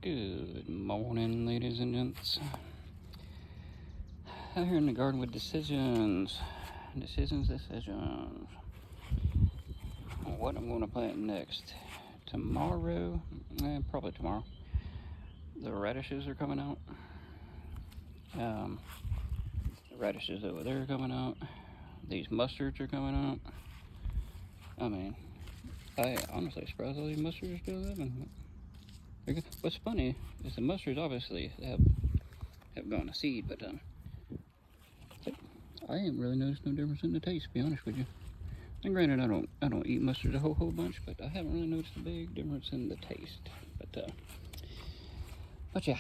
Good morning, ladies and gents. Out here in the garden with decisions. What I'm going to plant next. Tomorrow, probably tomorrow, the radishes are coming out. The radishes over there are coming out. These mustards are coming out. I mean, I honestly surprised all these mustards are still living. What's funny is the mustards obviously have gone to seed, but I ain't really noticed no difference in the taste, to be honest with you. And granted, I don't eat mustard a whole bunch, but I haven't really noticed a big difference in the taste. But yeah,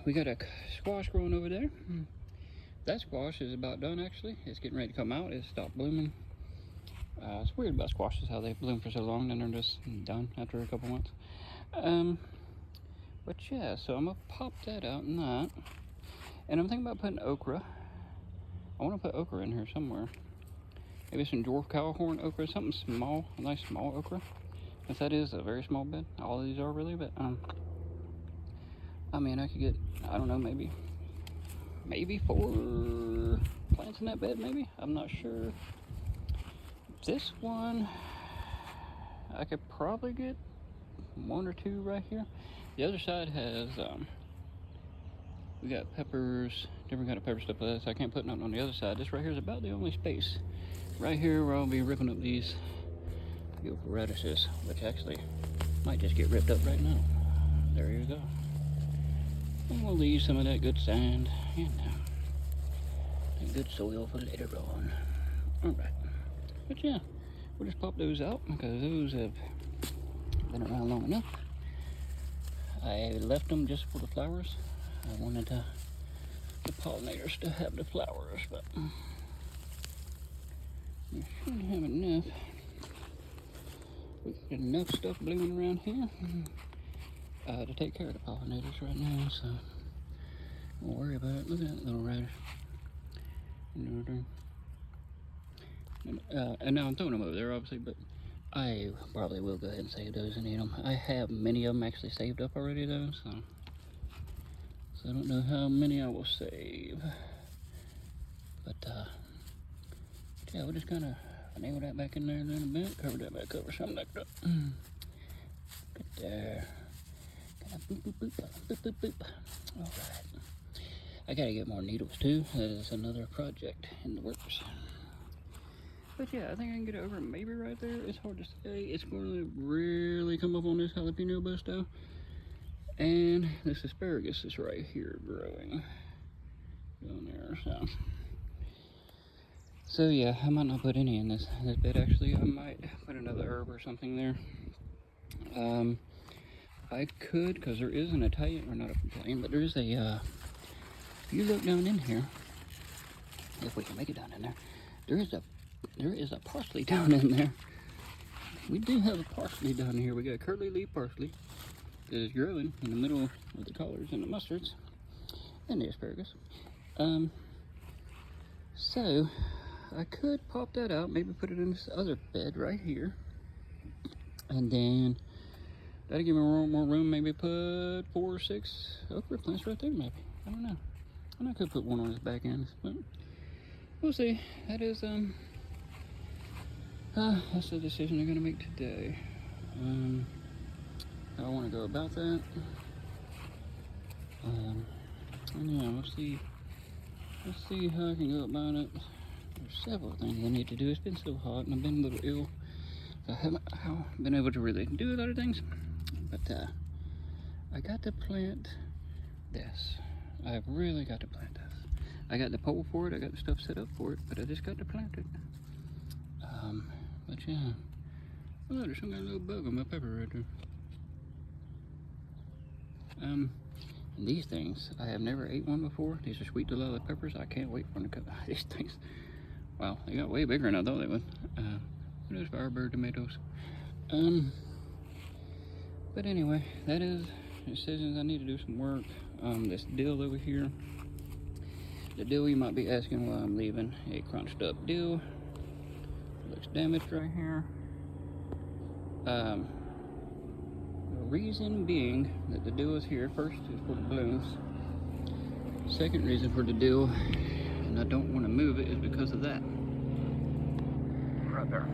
we got a squash growing over there. That squash is about done actually. It's getting ready to come out. It stopped blooming. It's weird about squashes how they bloom for so long, then they're just done after a couple months. But yeah, so I'm gonna pop that out in that. And I'm thinking about putting okra. I want to put okra in here somewhere. Maybe some dwarf cowhorn okra, something small, a nice small okra. If that is a very small bed, all of these are really, but I mean, I could get, I don't know, maybe 4 plants in that bed, maybe. I'm not sure. This one, I could probably get 1 or 2 right here. The other side has, we got peppers, different kind of pepper stuff like that, so I can't put nothing on the other side. This right here is about the only space. Right here where I'll be ripping up these beautiful radishes, which actually might just get ripped up right now. There you go. And we'll leave some of that good sand and that good soil for later on. Alright. But yeah, we'll just pop those out because those have been around long enough. I left them just for the flowers. I wanted the pollinators to have the flowers, but we should have enough. We've got enough stuff blooming around here to take care of the pollinators right now, so don't worry about it. Look at that little radish. And now I'm throwing them over there, obviously, but I probably will go ahead and save those and eat them. I have many of them actually saved up already, though, so I don't know how many I will save. But yeah, we'll just kind of nail that back in there in a bit, cover that back over, something like that. Good there. Kind of boop, boop, boop, boop, boop, boop. All right. I gotta get more needles too. That is another project in the works. But yeah, I think I can get it over maybe right there. It's hard to say. It's going to really come up on this jalapeno busto. And this asparagus is right here growing down there. So yeah, I might not put any in this bed actually. I might put another herb or something there. I could, because there is an Italian, or not a Italian, but there is a, if you look down in here, if we can make it down in there, there is a parsley down in there. We do have a parsley down here. We got curly leaf parsley that is growing in the middle of the collards and the mustards and the asparagus. So I could pop that out, maybe put it in this other bed right here, and then that'll give me more room. Maybe put 4 or 6 okra plants right there. Maybe, I don't know. And I could put one on his back end, but we'll see. That is that's the decision I'm gonna make today. How I want to go about that. And yeah, we'll see. Let's see how I can go about it. There's several things I need to do. It's been so hot and I've been a little ill. So I haven't been able to really do a lot of things. But I got to plant this. I've really got to plant this. I got the pole for it. I got the stuff set up for it, but I just got to plant it. But yeah. Oh, there's some kind of little bug on my pepper right there. And these things, I have never ate one before. These are sweet delilah peppers. I can't wait for them to cut these things. Wow, they got way bigger than I thought they would. Those Firebird tomatoes. But anyway, that is decisions. I need to do some work. This dill over here. The dill, you might be asking why I'm leaving a crunched up dill. It looks damaged right here. reason being that the deal is here. First is for the blooms. Second reason for the deal, and I don't want to move it, is because of that. Right there.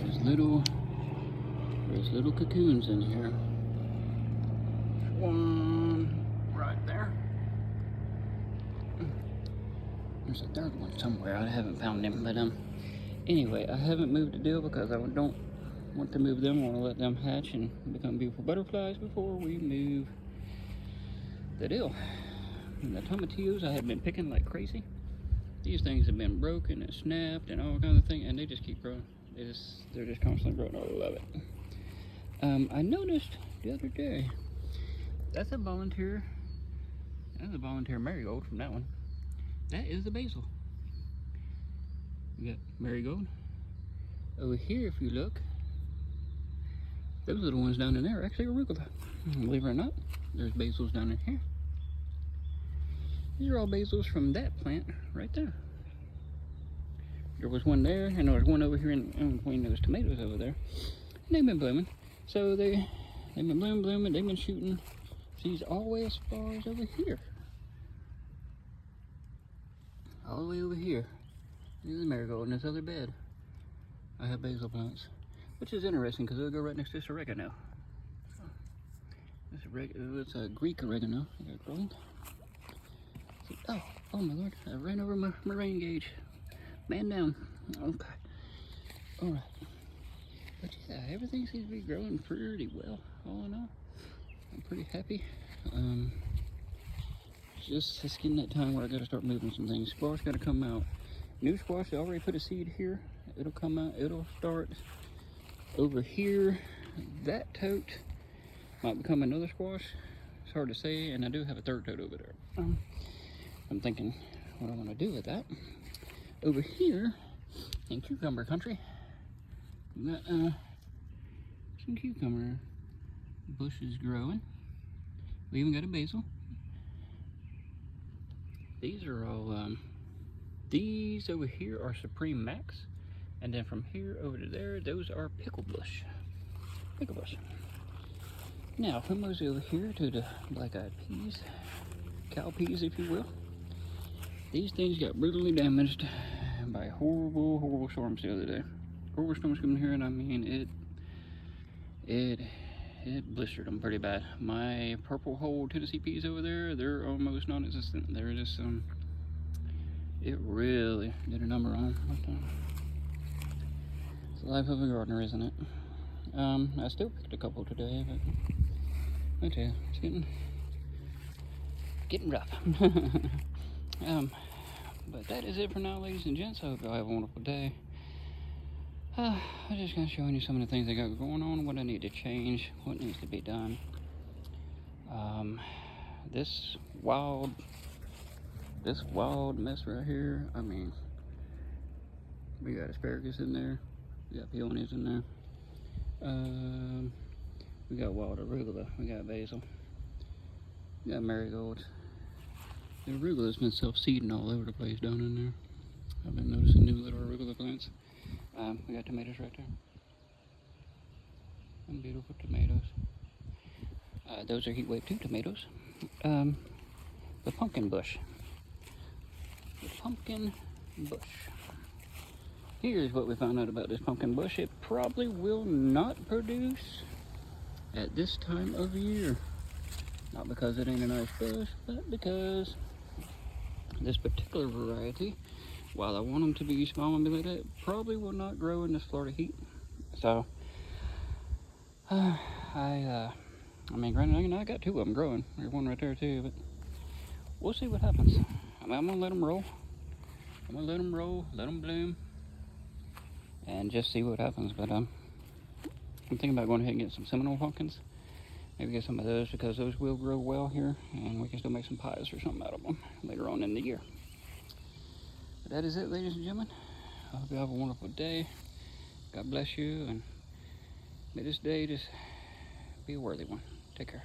There's little cocoons in here. One right there. There's a third one somewhere. I haven't found him, but anyway, I haven't moved the deal because I don't want to move them. I want to let them hatch and become beautiful butterflies before we move the deal. And the tomatillos I have been picking like crazy. These things have been broken and snapped and all kinds of things, and they just keep growing. They're just constantly growing. I love it. I noticed the other day, that's a volunteer marigold from that one. That is the basil. You got marigold. Over here, if you look, those little ones down in there are actually arugula. Believe it or not, there's basils down in here. These are all basils from that plant right there. There was one there, and there was one over here in between those tomatoes over there. And they've been blooming. So they've been blooming, they've been shooting seeds all the way as far as over here. All the way over here. There's the marigold in this other bed. I have basil plants, which is interesting because they'll go right next to this oregano. It's a Greek oregano. I got growing. Oh my lord! I ran over my rain gauge. Man down. Okay. All right. But yeah, everything seems to be growing pretty well. All in all, I'm pretty happy. It's getting that time where I got to start moving some things. Squash got to come out. New squash, I already put a seed here. It'll come out. It'll start over here. That tote might become another squash. It's hard to say, and I do have a third tote over there. I'm thinking what I want to do with that. Over here in cucumber country, we got some cucumber bushes growing. We even got a basil. These are all, these over here are Supreme Max. And then from here over to there, those are pickle bush. Pickle bush. Now, from those over here to the black-eyed peas, cow peas if you will. These things got brutally damaged by horrible, horrible storms the other day. Horrible storms coming here, and I mean, it blistered them pretty bad. My purple whole Tennessee peas over there, they're almost non-existent. They're just, it really did a number on them. It's the life of a gardener, isn't it? I still picked a couple today, but I tell you, it's getting rough. But that is it for now, ladies and gents. I hope y'all have a wonderful day. I'm just kind of showing you some of the things I got going on, what I need to change, what needs to be done. This wild mess right here, I mean, we got asparagus in there, we got peonies in there, we got wild arugula, we got basil, we got marigolds. The arugula's been self-seeding all over the place down in there. I've been noticing new little arugula plants. We got tomatoes right there. Some beautiful tomatoes. Those are heat wave 2 tomatoes. The pumpkin bush. The pumpkin bush. Here's what we found out about this pumpkin bush. It probably will not produce at this time of year. Not because it ain't a nice bush, but because this particular variety, while I want them to be small and be like that, probably will not grow in this Florida heat. So, I mean, granted, I got 2 of them growing. There's one right there too, but we'll see what happens. I mean, I'm gonna let them roll. I'm gonna let them roll, let them bloom, and just see what happens. But I'm thinking about going ahead and get some Seminole pumpkins. Maybe get some of those because those will grow well here, and we can still make some pies or something out of them later on in the year. But that is it, ladies and gentlemen. I hope you have a wonderful day. God bless you, and may this day just be a worthy one. Take care.